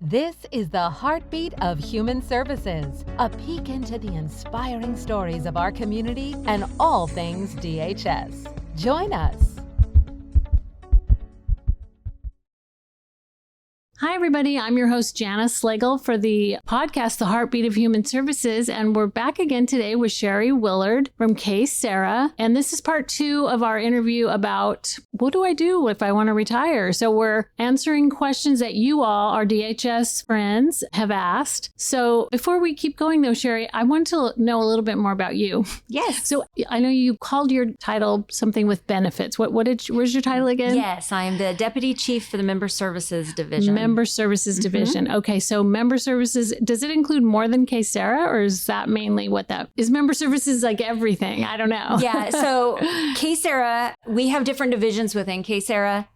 This is the heartbeat of human services, a peek into the inspiring stories of our community and all things DHS. Join us. Hi, everybody. I'm your host, Janice Slagle, for the podcast, The Heartbeat of Human Services. And we're back again today with Sherry Willard from KCERA. And this is part 2 of our interview about what do I do if I want to retire? So we're answering questions that you all, our DHS friends, have asked. So before we keep going, though, Sherry, I want to know a little bit more about you. Yes. So I know you called your title something with benefits. Where's your title again? Yes, I am the Deputy Chief for the Member Services Division. Member Services Division. Okay, so Member Services, does it include more than KCERA, or is that mainly what that is? Member Services like everything? I don't know. Yeah, so KCERA, we have different divisions within KCERA.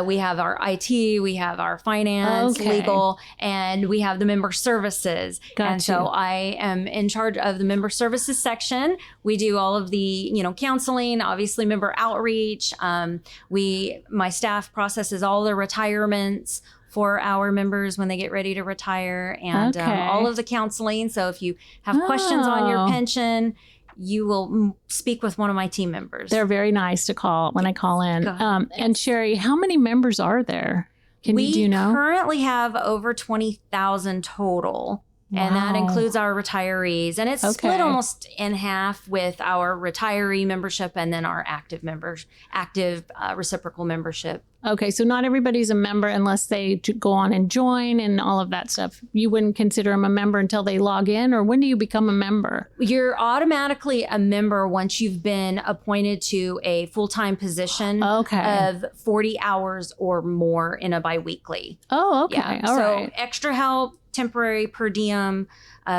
We have our IT, we have our finance, legal, and we have the member services. So I am in charge of the member services section. We do all of the, counseling, obviously member outreach. My staff processes all the retirements for our members when they get ready to retire, and all of the counseling. So if you have questions on your pension, you will speak with one of my team members. They're very nice to call when I call in. Yes. And Sherry, how many members are there? Do you know? We currently have over 20,000 total. Wow. And that includes our retirees. And it's split almost in half with our retiree membership and then our active reciprocal membership. Okay, so not everybody's a member unless they go on and join and all of that stuff. You wouldn't consider them a member until they log in, or when do you become a member? You're automatically a member once you've been appointed to a full-time position of 40 hours or more in a biweekly. Oh, okay. Yeah. All so right. Extra help, temporary, per diem,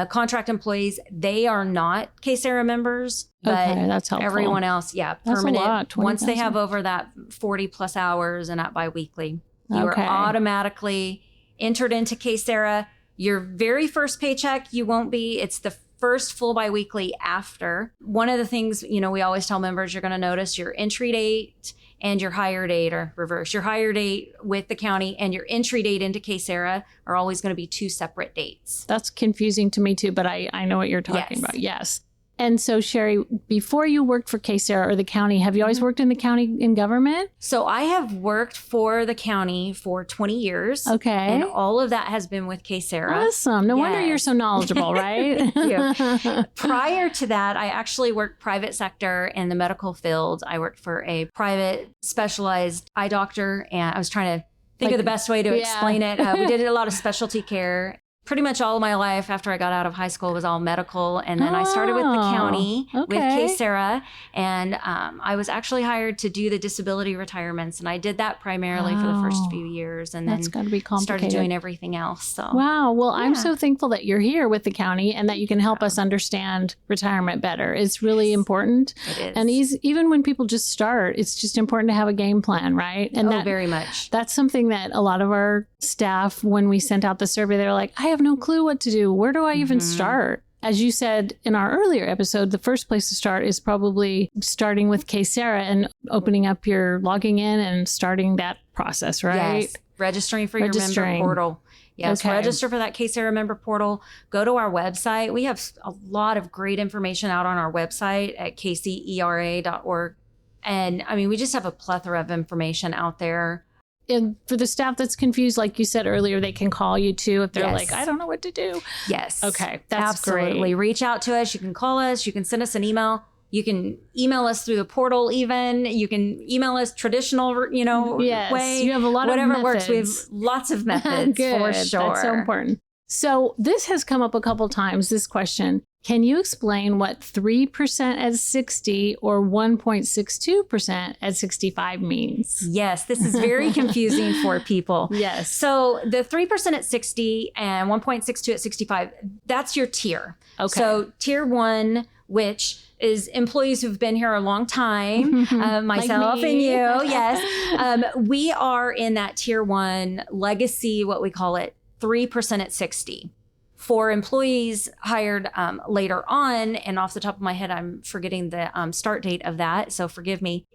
contract employees, they are not KCERA members. But that's helpful. Everyone else, that's permanent. A lot, once they have over that 40 plus hours and at biweekly, you are automatically entered into KCERA. Your very first paycheck, you won't be. It's the first full biweekly after. One of the things, we always tell members, you're going to notice your entry date and your hire date are reversed. Your hire date with the county and your entry date into KCERA are always going to be 2 separate dates. That's confusing to me too, but I know what you're talking about. Yes. And so, Sherry, before you worked for KCERA or the county, have you always worked in the county in government? So I have worked for the county for 20 years. Okay. And all of that has been with KCERA. Awesome. No wonder you're so knowledgeable, right? Thank you. Prior to that, I actually worked private sector in the medical field. I worked for a private specialized eye doctor, and I was trying to think of the best way to explain it. We did a lot of specialty care. Pretty much all of my life after I got out of high school was all medical. And then I started with the county, with KCERA. And I was actually hired to do the disability retirements. And I did that primarily for the first few years. And then started doing everything else. So. Wow. Well, I'm so thankful that you're here with the county and that you can help us understand retirement better. It's really important. It is. And even when people just start, it's just important to have a game plan, right? And very much. That's something that a lot of our staff, when we sent out the survey, they're like, I have no clue what to do. Where do I even start? As you said in our earlier episode, the first place to start is probably starting with KCERA and opening up logging in and starting that process, right? Yes. Registering for your member portal. Yes, register for that KCERA member portal. Go to our website. We have a lot of great information out on our website at kcera.org. And we just have a plethora of information out there. And for the staff that's confused, like you said earlier, they can call you too if they're like, I don't know what to do. Yes. Okay. That's absolutely great. Reach out to us. You can call us. You can send us an email. You can email us through the portal even. You can email us traditional, way. You have a lot of methods. Whatever works. We have lots of methods for sure. That's so important. So this has come up a couple times, this question. Can you explain what 3% at 60 or 1.62% at 65 means? Yes, this is very confusing for people. Yes. So the 3% at 60 and 1.62 at 65, that's your tier. Okay. So tier 1, which is employees who've been here a long time, myself and you, yes. We are in that tier 1 legacy, what we call it, 3% at 60. For employees hired later on, and off the top of my head, I'm forgetting the start date of that, so forgive me.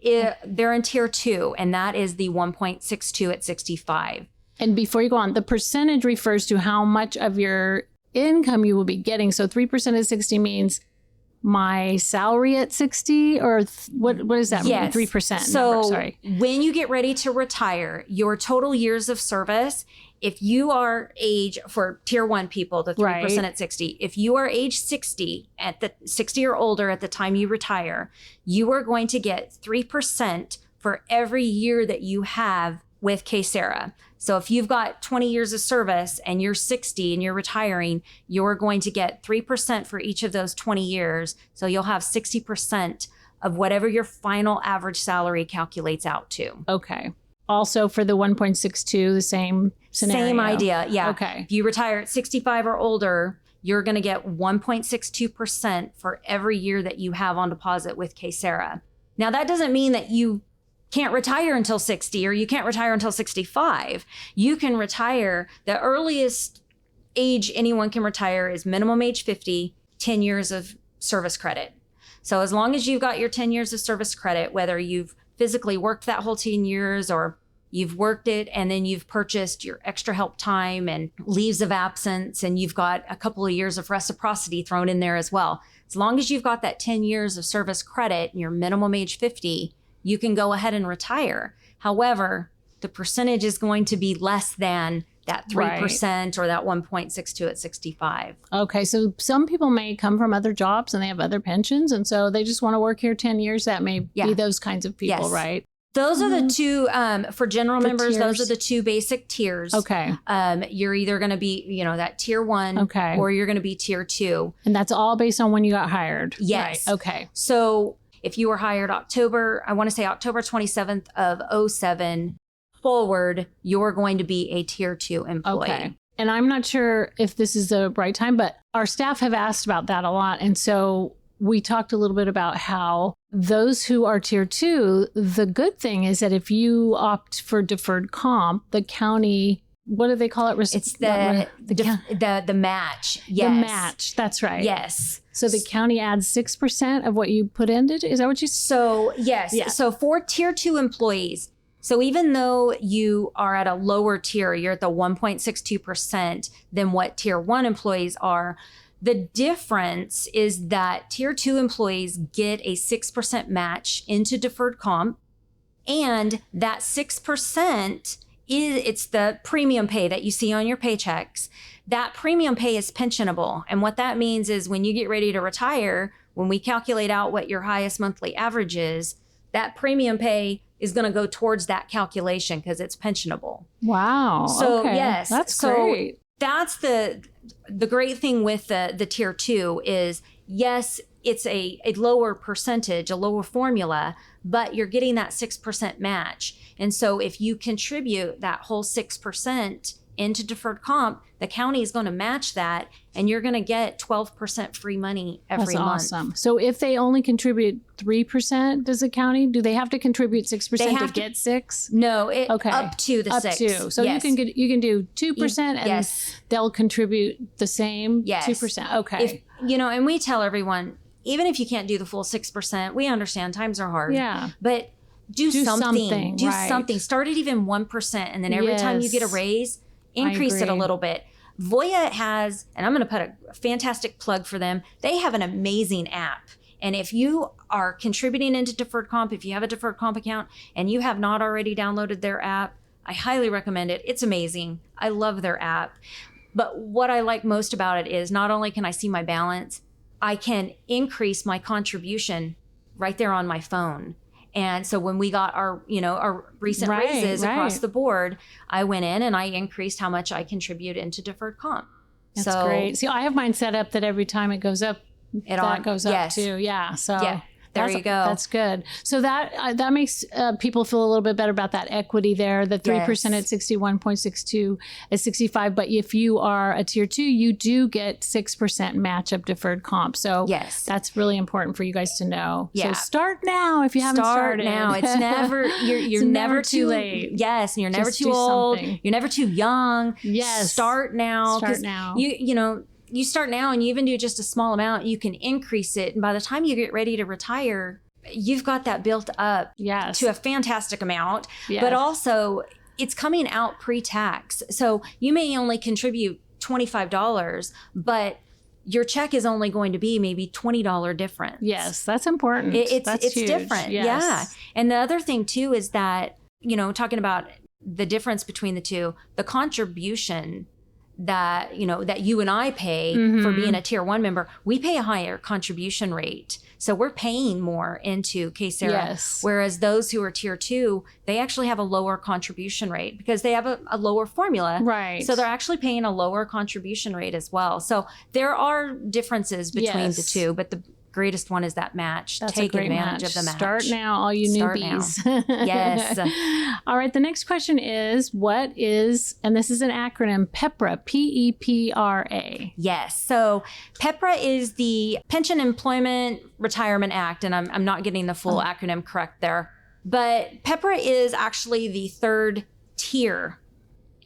They're in tier 2, and that is the 1.62 at 65. And before you go on, the percentage refers to how much of your income you will be getting. So 3% of 60 means my salary at 60, or what does that mean? 3%. So Sorry. When you get ready to retire, your total years of service, if you are age for tier 1 people, the 3% at 60, if you are age 60 at the 60 or older at the time you retire, you are going to get 3% for every year that you have with KCERA. So if you've got 20 years of service and you're 60 and you're retiring, you're going to get 3% for each of those 20 years. So you'll have 60% of whatever your final average salary calculates out to. Okay. Also for the 1.62, the same scenario. Same idea. Yeah. Okay. If you retire at 65 or older, you're going to get 1.62% for every year that you have on deposit with KCERA. Now, that doesn't mean that you can't retire until 60 or you can't retire until 65. You can retire. The earliest age anyone can retire is minimum age 50, 10 years of service credit. So as long as you've got your 10 years of service credit, whether you've physically worked that whole 10 years or you've worked it and then you've purchased your extra help time and leaves of absence, and you've got a couple of years of reciprocity thrown in there as well. As long as you've got that 10 years of service credit and your minimum age 50, you can go ahead and retire. However, the percentage is going to be less than that 3% or that 1.62 at 65. Okay. So some people may come from other jobs and they have other pensions. And so they just want to work here 10 years. That may be those kinds of people, right? Those are the two, for general members, tiers. those are the two basic tiers. Okay. You're either going to be, that tier 1 or you're going to be tier 2. And that's all based on when you got hired. Yes. Right. Okay. So if you were hired October 27th of 07 forward, you're going to be a tier 2 employee. Okay. And I'm not sure if this is the right time, but our staff have asked about that a lot. And so we talked a little bit about how those who are tier 2, the good thing is that if you opt for deferred comp, the county, what do they call it? It's the match. Yes. The match. That's right. Yes. So the county adds 6% of what you put in. Is that what you said? So yes. Yeah. So for tier 2 employees, so even though you are at a lower tier, you're at the 1.62% than what tier 1 employees are, the difference is that tier 2 employees get a 6% match into deferred comp, and that 6% it's the premium pay that you see on your paychecks. That premium pay is pensionable. And what that means is when you get ready to retire, when we calculate out what your highest monthly average is, that premium pay is going to go towards that calculation because it's pensionable. Wow. So okay. yes, that's great. That's the great thing with the tier 2 is, yes, it's a lower percentage, a lower formula, but you're getting that 6% match. And so if you contribute that whole 6% into deferred comp, the county is going to match that, and you're going to get 12% free money every month. That's awesome. So if they only contribute 3%, does the county, do they have to contribute 6% to get 6? No, up to the 6. Up to. So you can do 2% and they'll contribute the same 2%. Okay. And we tell everyone, even if you can't do the full 6%, we understand times are hard. Yeah. But do something. Do something. Start at even 1%, and then every time you get a raise, increase it a little bit. Voya has, and I'm going to put a fantastic plug for them. They have an amazing app. And if you are contributing into deferred comp, if you have a deferred comp account and you have not already downloaded their app, I highly recommend it. It's amazing. I love their app. But what I like most about it is not only can I see my balance, I can increase my contribution right there on my phone. And so when we got our recent raises across the board, I went in and I increased how much I contribute into deferred comp. That's great. See, I have mine set up that every time it goes up, that goes up too. Yeah. So there you go. That's good. So that makes people feel a little bit better about that equity there. The 3% at 61.62 at 65. But if you are a tier 2, you do get 6% match up deferred comp. So that's really important for you guys to know. Yeah. So start now if you haven't started. Start now. It's never you're never too late. Yes, and you're never too old. Something. You're never too young. Yes. Start now. Start now. You start now and you even do just a small amount, you can increase it. And by the time you get ready to retire, you've got that built up to a fantastic amount. Yes. But also, it's coming out pre-tax. So you may only contribute $25, but your check is only going to be maybe $20 difference. Yes, that's important. It's huge. different. Yes. Yeah. And the other thing too is that, talking about the difference between the two, the contribution that, that you and I pay for being a tier 1 member, we pay a higher contribution rate. So we're paying more into KCERA. Yes. Whereas those who are tier 2, they actually have a lower contribution rate because they have a lower formula. Right. So they're actually paying a lower contribution rate as well. So there are differences between the two, but the greatest one is that match. That's Take a great advantage match. of the match. Start now, all you Start newbies. now. Yes. All right. The next question is, what is, and this is an acronym, PEPRA, P-E-P-R-A. Yes. So PEPRA is the Pension Employment Retirement Act, and I'm not getting the full acronym correct there. But PEPRA is actually the third tier,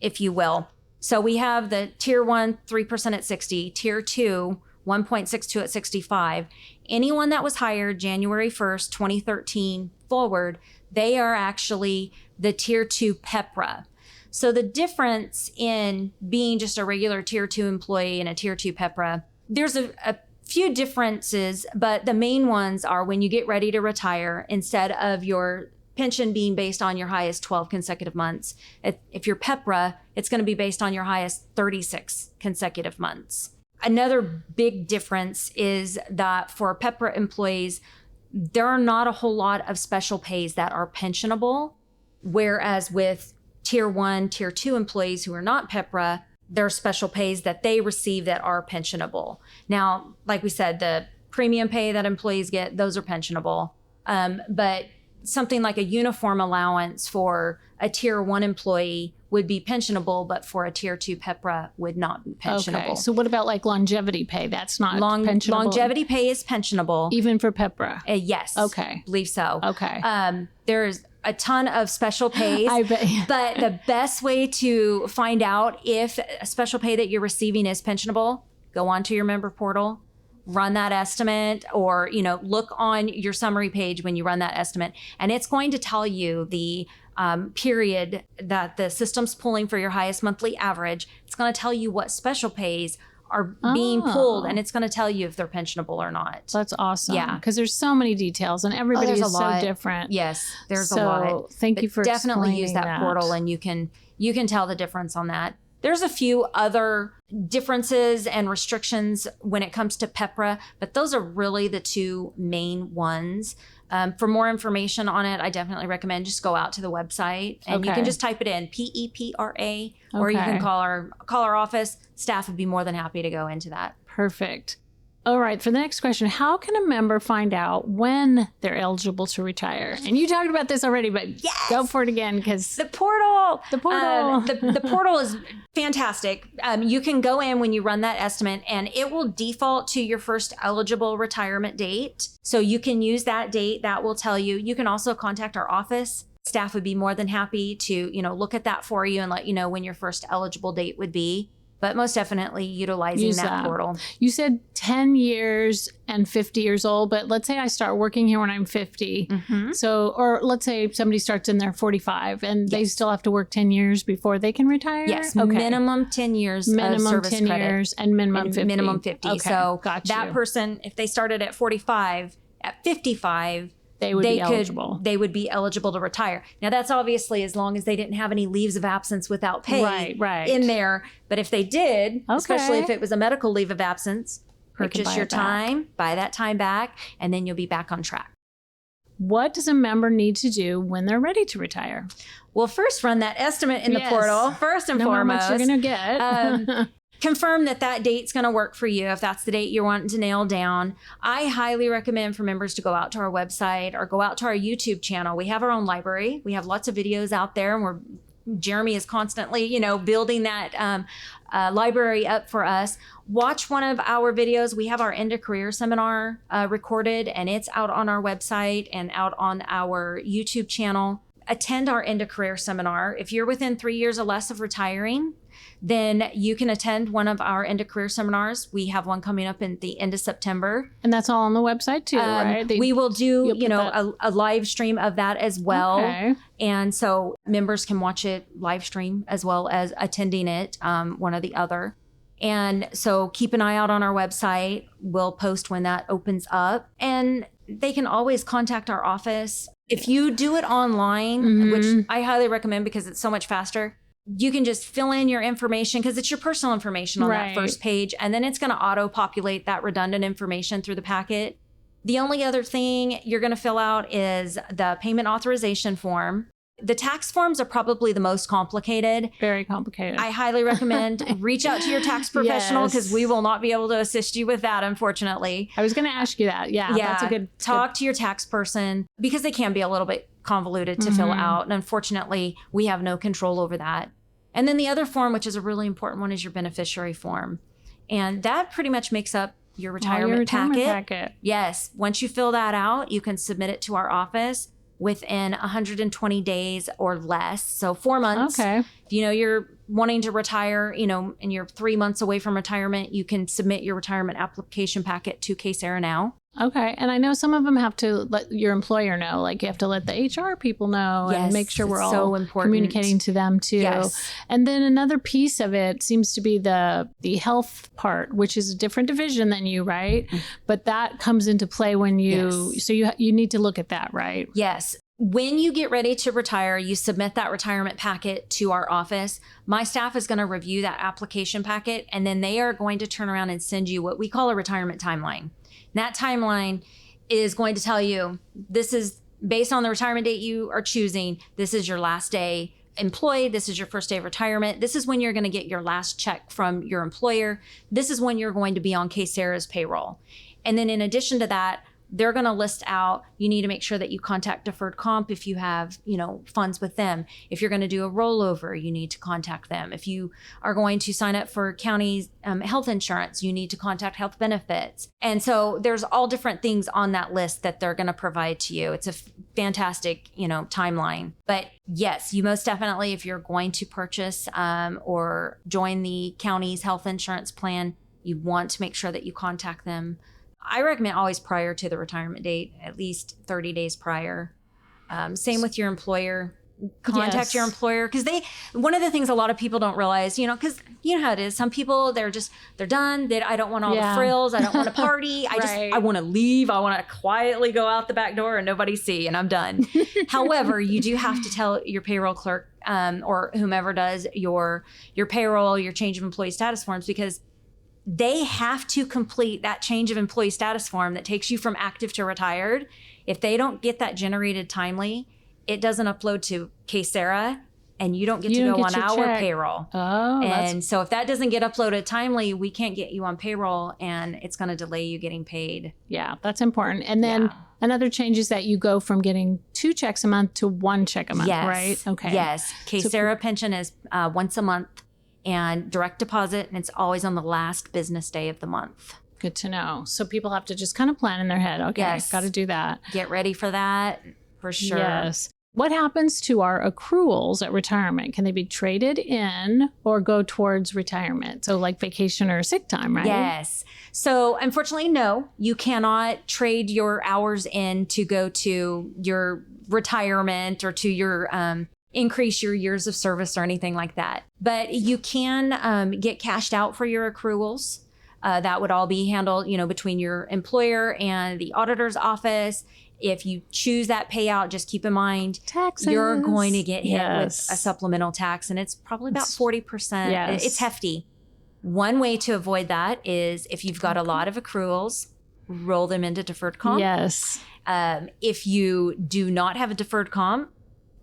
if you will. So we have the tier 1, 3% at 60, tier 2, 1.62 at 65. Anyone that was hired January 1st, 2013 forward, they are actually the tier 2 PEPRA. So the difference in being just a regular tier 2 employee and a tier 2 PEPRA, there's a few differences, but the main ones are when you get ready to retire, instead of your pension being based on your highest 12 consecutive months, if you're PEPRA, it's going to be based on your highest 36 consecutive months. Another big difference is that for PEPRA employees, there are not a whole lot of special pays that are pensionable, whereas with tier 1, tier 2 employees who are not PEPRA, there are special pays that they receive that are pensionable. Now, like we said, the premium pay that employees get, those are pensionable. But something like a uniform allowance for a tier 1 employee would be pensionable, but for a tier 2 PEPRA would not be pensionable. Okay. So what about like longevity pay? That's not pensionable? Longevity pay is pensionable. Even for PEPRA? Yes. Okay. Believe so. Okay. There's a ton of special pays. I bet. But the best way to find out if a special pay that you're receiving is pensionable, go onto your member portal, run that estimate, or, look on your summary page when you run that estimate, and it's going to tell you the period that the system's pulling for your highest monthly average. It's going to tell you what special pays are being pulled, and it's going to tell you if they're pensionable or not. That's awesome. Yeah. Because there's so many details and everybody is so different. Yes, there's a So lot. thank you for definitely use explaining that portal, and you can tell the difference on that. There's a few other differences and restrictions when it comes to PEPRA, but those are really the two main ones. For more information on it, I definitely recommend just go out to the website, and you can just type it in, PEPRA, or you can call our office. Staff would be more than happy to go into that. Perfect. All right. For the next question, how can a member find out when they're eligible to retire? And you talked about this already, but go for it again, because the portal. The portal. The portal is fantastic. You can go in when you run that estimate, and it will default to your first eligible retirement date. So you can use that date. That will tell you. You can also contact our office. Staff would be more than happy to, look at that for you and let you know when your first eligible date would be. But most definitely utilizing that portal. You said 10 years and 50 years old, but let's say I start working here when I'm 50. Mm-hmm. So, or let's say somebody starts in their 45 and they still have to work 10 years before they can retire? Yes, okay. Minimum 10 years minimum of service 10 credit. Years and minimum 50. Minimum 50. Okay, so got that you. person, if they started at 45, at 55, they would be eligible. They would be eligible to retire. Now, that's obviously as long as they didn't have any leaves of absence without pay in there. But if they did, especially if it was a medical leave of absence, purchase your time, buy that time back, and then you'll be back on track. What does a member need to do when they're ready to retire? Well, first run that estimate in the portal, first and foremost. How much you're going to get. Confirm that date's going to work for you if that's the date you're wanting to nail down. I highly recommend for members to go out to our website or go out to our YouTube channel. We have our own library. We have lots of videos out there, and Jeremy is constantly, building that library up for us. Watch one of our videos. We have our End of Career seminar recorded, and it's out on our website and out on our YouTube channel. Attend our End of Career seminar. If you're within 3 years or less of retiring, then you can attend one of our end of career seminars. We have one coming up in the end of September. And that's all on the website too, right? We will do, a live stream of that as well. Okay. And so members can watch it live stream as well as attending it, one or the other. And so keep an eye out on our website. We'll post when that opens up. And they can always contact our office. If you do it online, which I highly recommend because it's so much faster, you can just fill in your information because it's your personal information on that first page. And then it's going to auto-populate that redundant information through the packet. The only other thing you're going to fill out is the payment authorization form. The tax forms are probably the most complicated. Very complicated. I highly recommend reach out to your tax professional because we will not be able to assist you with that, unfortunately. I was going to ask you that. Yeah, that's a good... Talk to your tax person because they can be a little bit convoluted to fill out. And unfortunately, we have no control over that. And then the other form, which is a really important one, is your beneficiary form. And that pretty much makes up your retirement packet. Yes. Once you fill that out, you can submit it to our office within 120 days or less. So 4 months. Okay. If you're wanting to retire, and you're 3 months away from retirement, you can submit your retirement application packet to KCERA now. Okay. And I know some of them have to let your employer know, like you have to let the HR people know and make sure we're all communicating to them too. Yes. And then another piece of it seems to be the health part, which is a different division than you, right? But that comes into play when so you need to look at that, right? Yes. When you get ready to retire, you submit that retirement packet to our office. My staff is going to review that application packet, and then they are going to turn around and send you what we call a retirement timeline. That timeline is going to tell you, this is based on the retirement date you are choosing. This is your last day employed. This is your first day of retirement. This is when you're going to get your last check from your employer. This is when you're going to be on KCERA's payroll. And then in addition to that, they're going to list out, you need to make sure that you contact deferred comp if you have, funds with them. If you're going to do a rollover, you need to contact them. If you are going to sign up for county health insurance, you need to contact health benefits. And so there's all different things on that list that they're going to provide to you. It's a fantastic, timeline. But yes, you most definitely, if you're going to purchase or join the county's health insurance plan, you want to make sure that you contact them. I recommend always prior to the retirement date, at least 30 days prior. Same with your employer. Contact your employer because one of the things a lot of people don't realize, because you know how it is. Some people, they're done. I don't want all the frills. I don't want to party. I want to leave. I want to quietly go out the back door and nobody see, and I'm done. However, you do have to tell your payroll clerk or whomever does your payroll, your change of employee status forms, because they have to complete that change of employee status form that takes you from active to retired. If they don't get that generated timely, it doesn't upload to KCERA and you don't get to go on our payroll. Oh, and so if that doesn't get uploaded timely, we can't get you on payroll and it's going to delay you getting paid. Yeah, that's important. And then another change is that you go from getting 2 checks a month to 1 check a month, right? Okay. Yes. KCERA pension is once a month. And direct deposit, and it's always on the last business day of the month. Good to know. So people have to just kind of plan in their head. Okay, got to do that. Get ready for that, for sure. Yes. What happens to our accruals at retirement? Can they be traded in or go towards retirement? So like vacation or sick time, right? Yes. So unfortunately, no, you cannot trade your hours in to go to your retirement or to your increase your years of service or anything like that. But you can get cashed out for your accruals. That would all be handled, between your employer and the auditor's office. If you choose that payout, just keep in mind, taxes. You're going to get hit with a supplemental tax, and it's probably about 40%. Yes. It's hefty. One way to avoid that is if you've got a lot of accruals, roll them into deferred comp. Yes. If you do not have a deferred comp,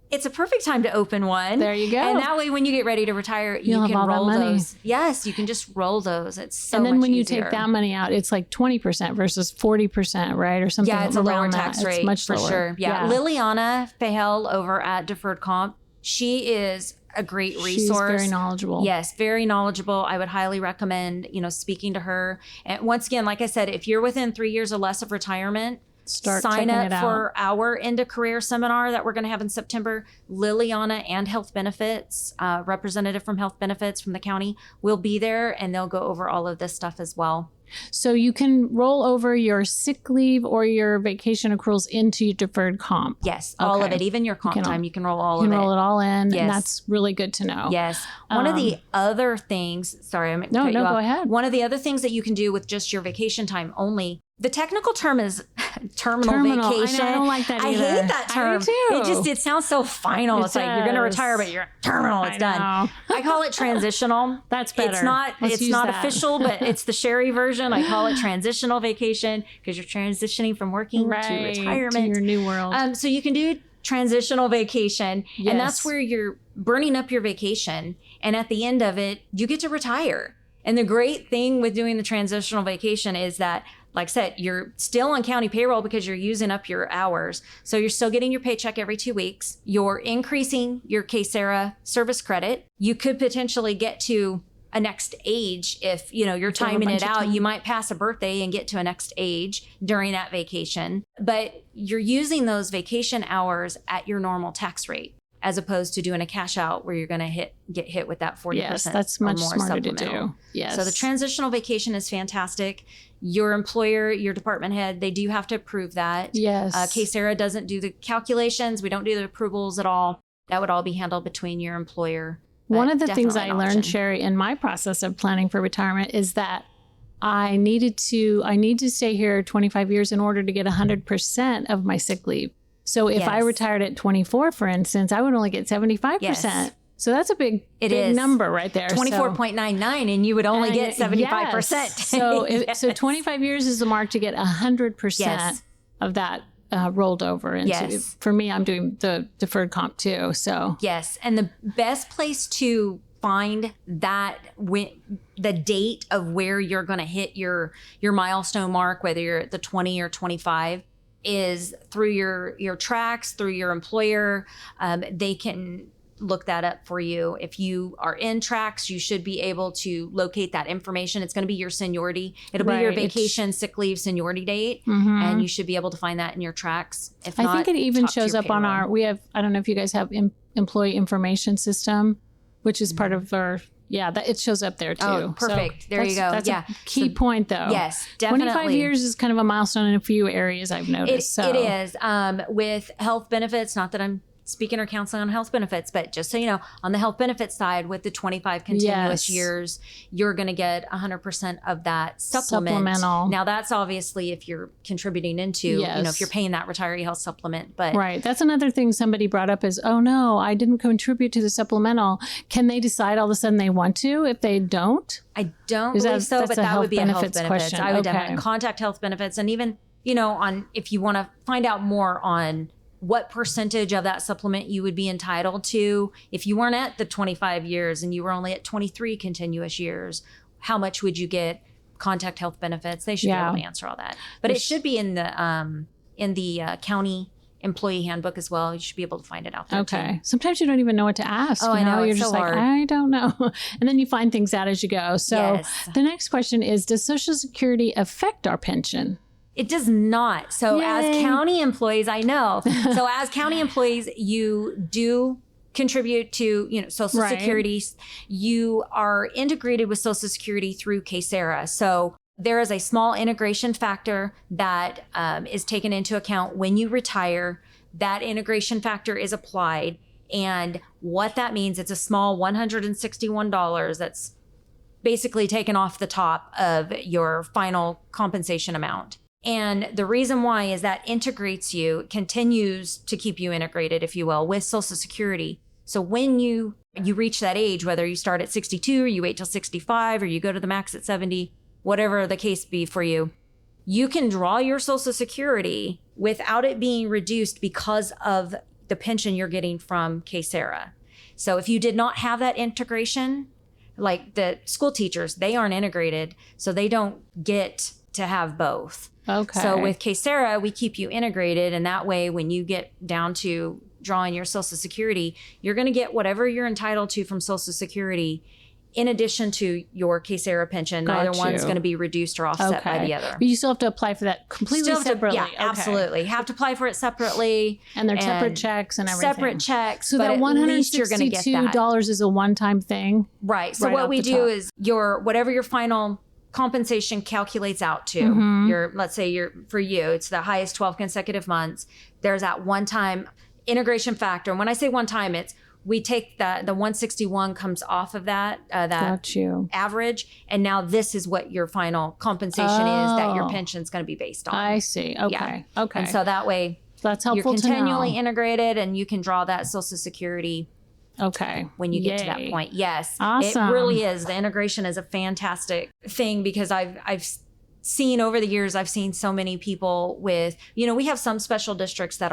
it's a perfect time to open one. There you go. And that way, when you get ready to retire, you can roll those. Yes, you can just roll those. It's so much easier. And then when you take that money out, it's like 20% versus 40%, right? Or something. Yeah, it's a lower tax rate. It's much for lower. Sure. Yeah. Liliana Fahel over at Deferred Comp, she is a great resource. She's very knowledgeable. Yes, very knowledgeable. I would highly recommend, speaking to her. And once again, like I said, if you're within 3 years or less of retirement, sign up for our End of Career seminar that we're going to have in September. Liliana and Health Benefits, representative from Health Benefits from the county, will be there, and they'll go over all of this stuff as well. So you can roll over your sick leave or your vacation accruals into your deferred comp. Yes, all of it, even your comp time, you can roll all of it. You can roll it all in, and that's really good to know. Yes. One of the other things, sorry, I'm going to cut you off. Go ahead. One of the other things that you can do with just your vacation time only, the technical term is terminal vacation. I don't like that either. I hate that term. I do too. It sounds so final. It's like you're going to retire, but you're terminal. It's done. I call it transitional. That's better. It's not official, but it's the Sherry version. I call it transitional vacation because you're transitioning from working to retirement. To your new world. So you can do transitional vacation, and that's where you're burning up your vacation. And at the end of it, you get to retire. And the great thing with doing the transitional vacation is that, like I said, you're still on county payroll because you're using up your hours. So you're still getting your paycheck every 2 weeks. You're increasing your KCERA service credit. You could potentially get to a next age if, you're timing it out. You might pass a birthday and get to a next age during that vacation. But you're using those vacation hours at your normal tax rate, as opposed to doing a cash out where you're going to get hit with that 40% yes, that's much or more smarter to supplemental. do. Yes. So the transitional vacation is fantastic. Your employer, your department head, they do have to approve that. Yes. KCERA doesn't do the calculations. We don't do the approvals at all. That would all be handled between your employer. One of the things I learned, Sherry, in my process of planning for retirement is that I need to stay here 25 years in order to get 100% of my sick leave. So if I retired at 24, for instance, I would only get 75%. Yes. So that's a big number right there. 24.99 and you would only get 75%. Yes. So so 25 years is the mark to get 100% of that rolled over into. For me, I'm doing the deferred comp too. So yes, and the best place to find that the date of where you're going to hit your milestone mark, whether you're at the 20 or 25, is through your tracks, through your employer. They can look that up for you. If you are in tracks, you should be able to locate that information. It's going to be your seniority. It'll be your vacation, sick leave, seniority date. And you should be able to find that in your tracks. If not, I think it even shows up on I don't know if you guys have employee information system, which is part of our, it shows up there too. Oh, perfect. So there you go. That's a key point though. Yes, definitely. 25 years is kind of a milestone in a few areas I've noticed. It is. With health benefits, not that I'm speaking or counseling on health benefits, but just so you know, on the health benefits side, with the 25 continuous years, you're going to get 100% of that supplemental. Now that's obviously if you're contributing into, if you're paying that retiree health supplement. But right, that's another thing somebody brought up is, oh no, I didn't contribute to the supplemental. Can they decide all of a sudden they want to if they don't? I don't believe so, but that would be a health benefits question. I would definitely contact health benefits, and even on if you want to find out more on what percentage of that supplement you would be entitled to. If you weren't at the 25 years and you were only at 23 continuous years, how much would you get? Contact health benefits. They should be able to answer all that. But it should be in the county employee handbook as well. You should be able to find it out there too. Sometimes you don't even know what to ask. Oh, I know. You're it's just so like, hard. I don't know. And then you find things out as you go. So the next question is, does Social Security affect our pension? It does not. So as county employees, I know. So as county employees, you do contribute to, Social Security. You are integrated with Social Security through KCERA. So there is a small integration factor that is taken into account when you retire. That integration factor is applied. And what that means, it's a small $161 that's basically taken off the top of your final compensation amount. And the reason why is that integrates you, continues to keep you integrated, if you will, with Social Security. So when you reach that age, whether you start at 62 or you wait till 65 or you go to the max at 70, whatever the case be for you, you can draw your Social Security without it being reduced because of the pension you're getting from KCERA. So if you did not have that integration, like the school teachers, they aren't integrated, so they don't get to have both. Okay. So with KCERA, we keep you integrated, and that way when you get down to drawing your Social Security, you're going to get whatever you're entitled to from Social Security in addition to your KCERA pension. Neither one's going to be reduced or offset by the other. But you still have to apply for that completely separately. Yeah, absolutely. Have to apply for it separately. And they're separate checks and everything. Separate checks. So that $162 is a one-time thing? Right. So what we do is whatever your final compensation calculates out to, let's say for you, it's the highest 12 consecutive months. There's that one-time integration factor. And when I say one time, we take the 161 comes off of that average, and now this is what your final compensation is that your pension's going to be based on. I see. Okay. Yeah. Okay. And so that way, that's helpful. You're continually integrated, and you can draw that Social Security. Okay. When you get to that point, yes, awesome. It really is. The integration is a fantastic thing because I've seen over the years, I've seen so many people with, we have some special districts that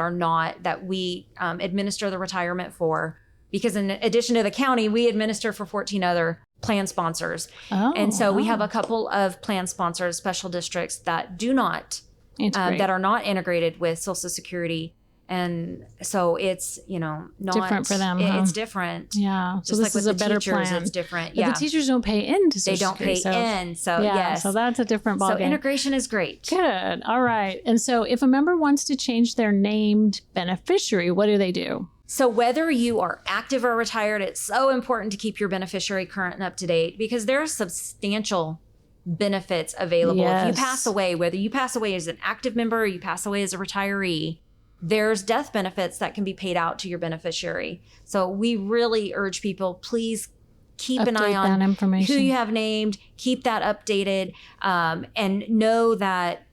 we administer the retirement for. Because in addition to the county, we administer for 14 other plan sponsors. And so we have a couple of plan sponsors, special districts that do not, that are not integrated with Social Security. And so it's, not different for them. It's different. Yeah. Just so this is a better plan. It's different. But the teachers don't pay into Social They don't pay Security, in. So yes. So that's a different ballgame. So integration is great. Good. All right. And so if a member wants to change their named beneficiary, what do they do? So whether you are active or retired, it's so important to keep your beneficiary current and up to date because there are substantial benefits available. Yes. If you pass away, whether you pass away as an active member or you pass away as a retiree, there's death benefits that can be paid out to your beneficiary. So we really urge people, please keep an eye on who you have named, keep that updated, and know that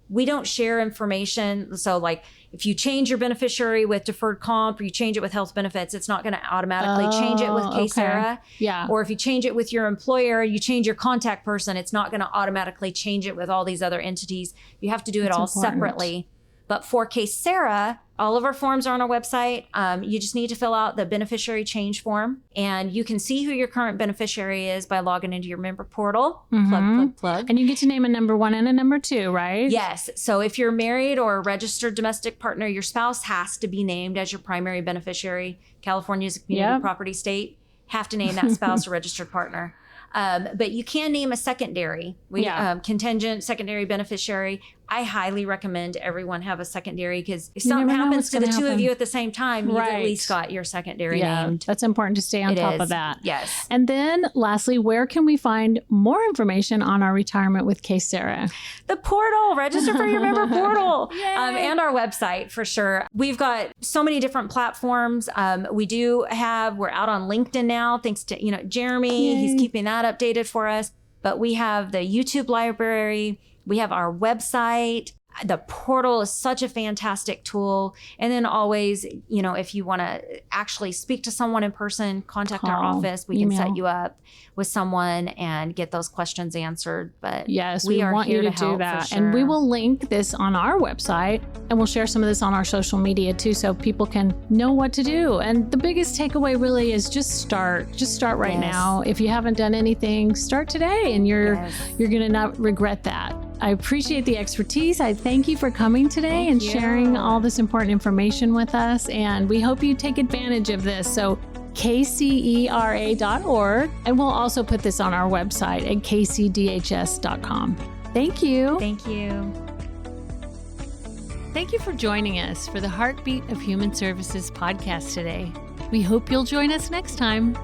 we don't share information. So like if you change your beneficiary with deferred comp or you change it with health benefits, it's not going to automatically change it with KCERA. Okay. Yeah. Or if you change it with your employer, you change your contact person, it's not going to automatically change it with all these other entities. You have to do it all separately. But for KCERA, all of our forms are on our website. You just need to fill out the beneficiary change form, and you can see who your current beneficiary is by logging into your member portal. Plug. And you get to name a number 1 and a number 2, right? Yes. So if you're married or a registered domestic partner, your spouse has to be named as your primary beneficiary. California is a community property state. Have to name that spouse a registered partner. But you can name a secondary, contingent secondary beneficiary. I highly recommend everyone have a secondary because if something happens to the two of you at the same time, you've at least got your secondary named. That's important to stay on top of that. Yes. And then lastly, where can we find more information on our retirement with KCERA? The portal, register for your member portal, and our website for sure. We've got so many different platforms. We're out on LinkedIn now, thanks to, Jeremy. Yay. He's keeping that updated for us. But we have the YouTube library. We have our website. The portal is such a fantastic tool. And then always, if you want to actually speak to someone in person, contact our office. We can set you up with someone and get those questions answered. But yes, we want you to do that. Sure. And we will link this on our website, and we'll share some of this on our social media too, so people can know what to do. And the biggest takeaway really is just start. Just start right now. If you haven't done anything, start today, and you're going to not regret that. I appreciate the expertise. I thank you for coming today and sharing all this important information with us. And we hope you take advantage of this. So KCERA.org. And we'll also put this on our website at kcdhs.com. Thank you. Thank you. Thank you for joining us for the Heartbeat of Human Services podcast today. We hope you'll join us next time.